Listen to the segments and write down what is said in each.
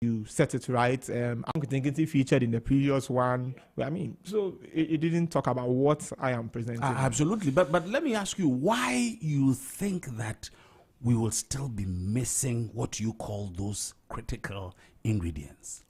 you set it right. Anketenkete featured in the previous one. I mean, so it didn't talk about what I am presenting. Absolutely. But let me ask you why you think that we will still be missing what you call those critical ingredients.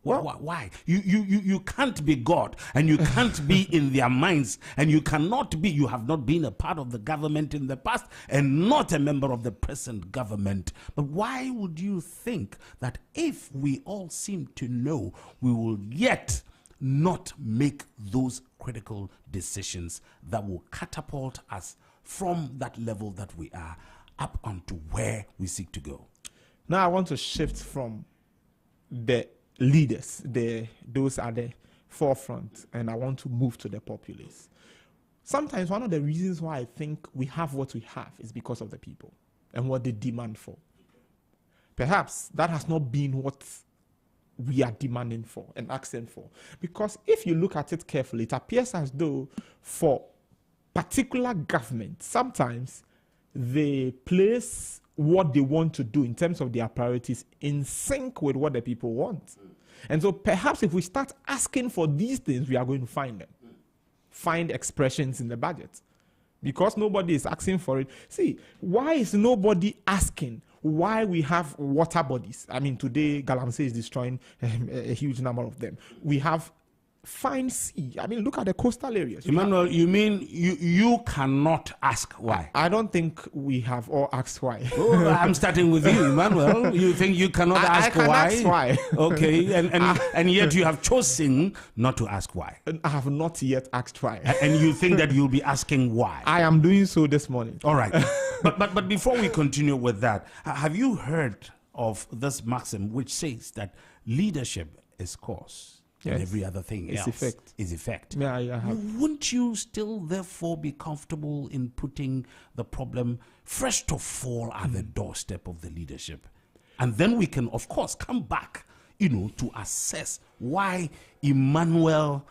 Well, why? You can't be God, and you can't be in their minds, and you have not been a part of the government in the past and not a member of the present government. But why would you think that if we all seem to know, we will yet not make those critical decisions that will catapult us from that level that we are up onto where we seek to go? Now I want to shift from the leaders, those are the forefront, and I want to move to the populace. Sometimes one of the reasons why I think we have what we have is because of the people and what they demand for. Perhaps that has not been what we are demanding for and asking for. Because if you look at it carefully, it appears as though for particular governments, sometimes they place what they want to do in terms of their priorities in sync with what the people want. And so perhaps if we start asking for these things, we are going to find them. Find expressions in the budget. Because nobody is asking for it. See, why is nobody asking why we have water bodies? I mean, today, Galamsey is destroying a huge number of them. We have fine sea. I mean, look at the coastal areas. Emmanuel, you mean you cannot ask why? I don't think we have all asked why. Oh, I'm starting with you, Emmanuel. You think you cannot ask I why? Ask why. Okay, and yet you have chosen not to ask why. I have not yet asked why. And you think that you'll be asking why? I am doing so this morning. All right. But before we continue with that, have you heard of this maxim which says that leadership is cause? Yes. And every other thing else is effect. Yeah, I have. Wouldn't you still therefore be comfortable in putting the problem first of all at the doorstep of the leadership? And then we can, of course, come back, to assess why Emmanuel,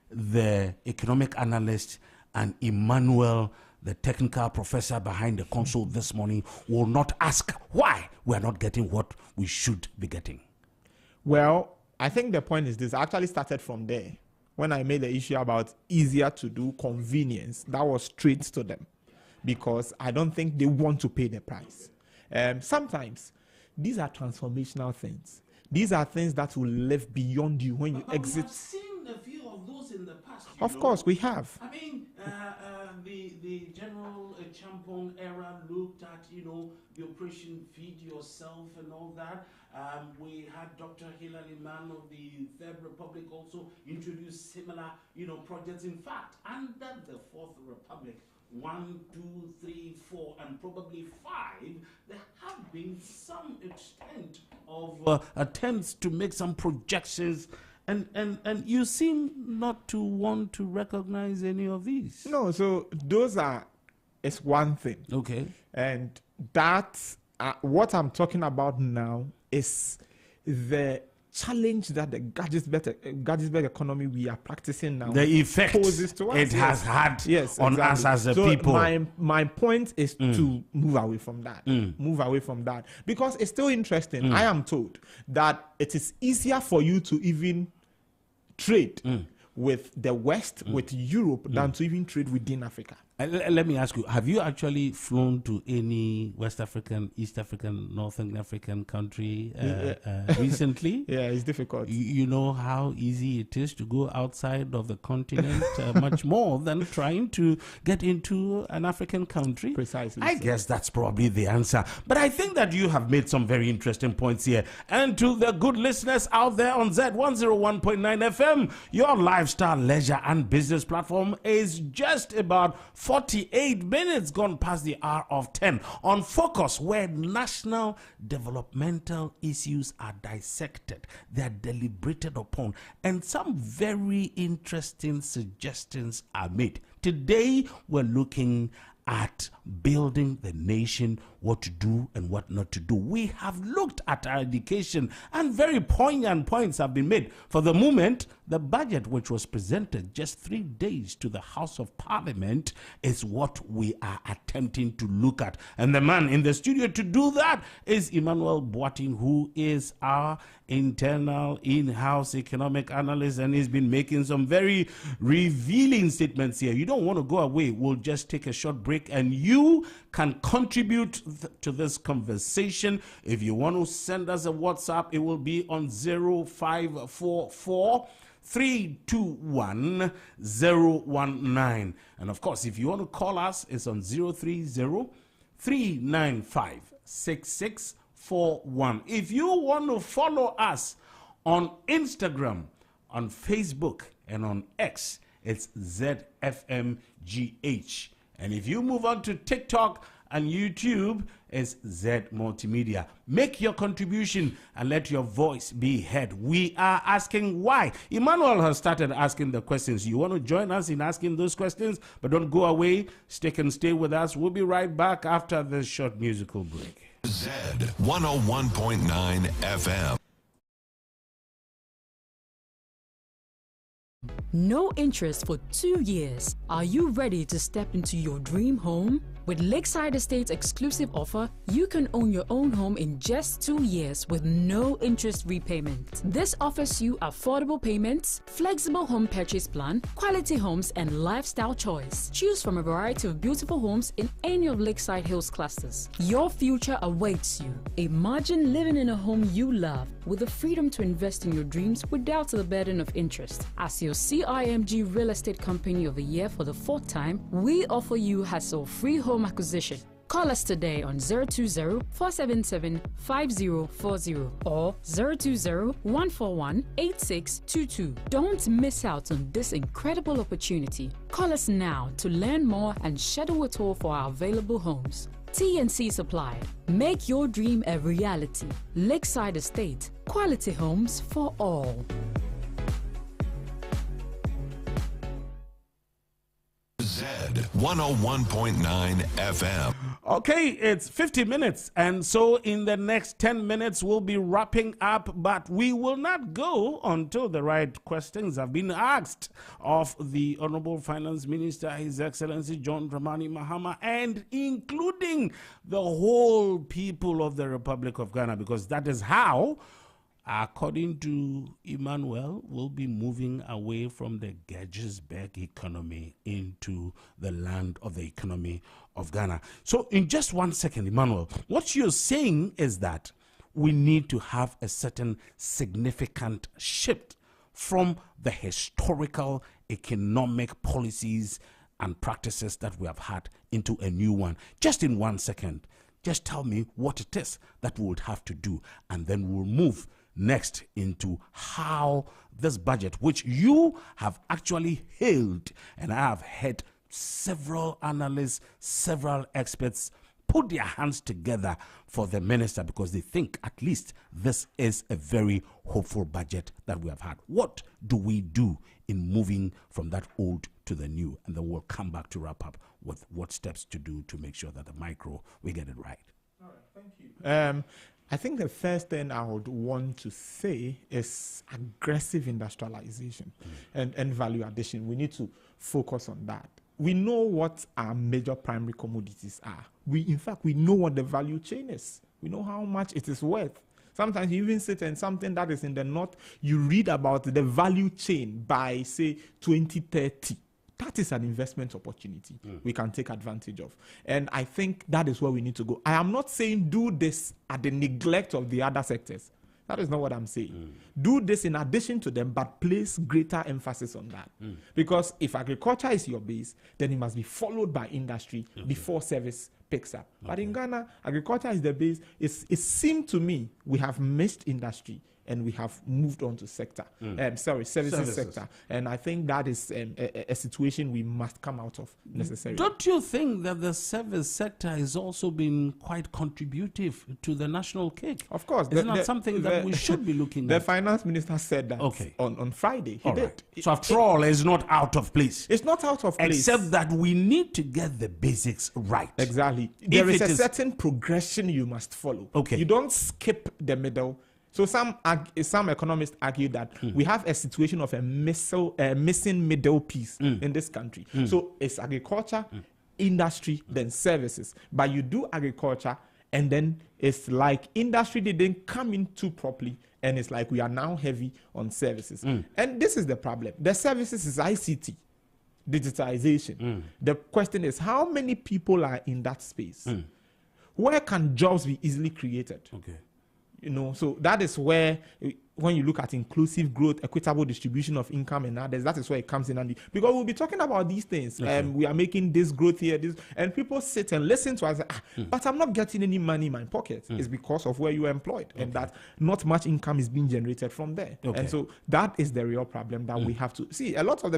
the economic analyst, and Emmanuel, the technical professor behind the console this morning, will not ask why we are not getting what we should be getting. Well, I think the point is this. I actually started from there. When I made the issue about easier to do, convenience, that was straight to them. Because I don't think they want to pay the price. Sometimes, these are transformational things. These are things that will live beyond you when you exit. We've seen a few of those in the past. Of course, we have. I mean, the General Champon era looked at, the Operation Feed Yourself and all that. We had Dr. Hilary Mann of the Third Republic also introduce similar, projects. In fact, under the Fourth Republic, 1, 2, 3, 4, and probably 5, there have been some extent of attempts to make some projections, and you seem not to want to recognize any of these. No, so those is one thing. Okay. And that's what I'm talking about now is the challenge that the Gagisberg economy we are practicing now, the effect poses to us. It has had on us as a so people. My point is to move away from that. Move away from that. Because it's still interesting. I am told that it is easier for you to even trade with the West, with Europe, than to even trade within Africa. Let me ask you, have you actually flown to any West African, East African, Northern African country recently? Yeah, it's difficult. You know how easy it is to go outside of the continent, much more than trying to get into an African country. Precisely. I guess that's probably the answer. But I think that you have made some very interesting points here. And to the good listeners out there on Z101.9 FM, your lifestyle, leisure, and business platform is just about 48 minutes gone past the hour of 10 on Focus, where national developmental issues are dissected, they are deliberated upon, and some very interesting suggestions are made. Today, we're looking at building the nation what to do and what not to do. We have looked at our education, and very poignant points have been made. For the moment, the budget which was presented just 3 days to the House of Parliament is what we are attempting to look at. And the man in the studio to do that is Emmanuel Boateng, who is our internal in-house economic analyst, and he's been making some very revealing statements here. You don't want to go away. We'll just take a short break, and you can contribute to this conversation. If you want to send us a WhatsApp, it will be on 0544 321 019. And of course, if you want to call us, it's on 030 395 6641. If you want to follow us on Instagram, on Facebook, and on X, it's ZFMGH. And if you move on to TikTok and YouTube, it's Z Multimedia. Make your contribution and let your voice be heard. We are asking why. Emmanuel has started asking the questions. You want to join us in asking those questions, but don't go away. Stay with us. We'll be right back after this short musical break. Z 101.9 FM. No interest for 2 years. Are you ready to step into your dream home? With Lakeside Estates' exclusive offer, you can own your own home in just 2 years with no interest repayment. This offers you affordable payments, flexible home purchase plan, quality homes, and lifestyle choice. Choose from a variety of beautiful homes in any of Lakeside Hills clusters. Your future awaits you. Imagine living in a home you love with the freedom to invest in your dreams without the burden of interest. As your CIMG Real Estate Company of the Year for the 4th time, we offer you hassle-free home acquisition. Call us today on 020-477-5040 or 020-141-8622. Don't miss out on this incredible opportunity. Call us now to learn more and schedule a tour for our available homes. T&C Supply. Make your dream a reality. Lakeside Estate. Quality homes for all. Z 101.9 FM. Okay, it's 50 minutes, and so in the next 10 minutes we'll be wrapping up, but we will not go until the right questions have been asked of the Honorable Finance Minister, His Excellency John Dramani Mahama, and including the whole people of the Republic of Ghana, because that is how, according to Emmanuel, we'll be moving away from the Gettysburg economy into the land of the economy of Ghana. So in just 1 second, Emmanuel, what you're saying is that we need to have a certain significant shift from the historical economic policies and practices that we have had into a new one. Just in 1 second, just tell me what it is that we would have to do, and then we'll move next into how this budget, which you have actually hailed, and I have heard several analysts, several experts put their hands together for the minister because they think at least this is a very hopeful budget that we have had. What do we do in moving from that old to the new? And then we'll come back to wrap up with what steps to do to make sure that the micro, we get it right. All right, thank you. I think the first thing I would want to say is aggressive industrialization and value addition. We need to focus on that. We know what our major primary commodities are. In fact, we know what the value chain is. We know how much it is worth. Sometimes you even sit in something that is in the north, you read about the value chain by, say, 2030. That is an investment opportunity we can take advantage of. And I think that is where we need to go. I am not saying do this at the neglect of the other sectors. That is not what I'm saying. Do this in addition to them, but place greater emphasis on that. Because if agriculture is your base, then it must be followed by industry before service picks up. But in Ghana, agriculture is the base. It seemed to me we have missed industry and we have moved on to services sector. And I think that is a situation we must come out of necessarily. Don't you think that the service sector has also been quite contributive to the national cake? Of course. Isn't that something that we should be looking at? The finance minister said that on Friday. He did. Right. So after all, it's not out of place. It's not out of place. Except that we need to get the basics right. Exactly. There is a certain progression you must follow. Okay. You don't skip the middle. So some economists argue that we have a situation of a missing middle piece in this country. So it's agriculture, industry, then services. But you do agriculture, and then it's like industry didn't come in too properly, and it's like we are now heavy on services. And this is the problem. The services is ICT, digitization. The question is, how many people are in that space? Where can jobs be easily created? Okay. You know, so that is where, when you look at inclusive growth, equitable distribution of income and others, that is where it comes in handy. Because we'll be talking about these things. We are making this growth here, and people sit and listen to us. But I'm not getting any money in my pocket. It's because of where you are employed, and that not much income is being generated from there. And so that is the real problem that we have to see. A lot of the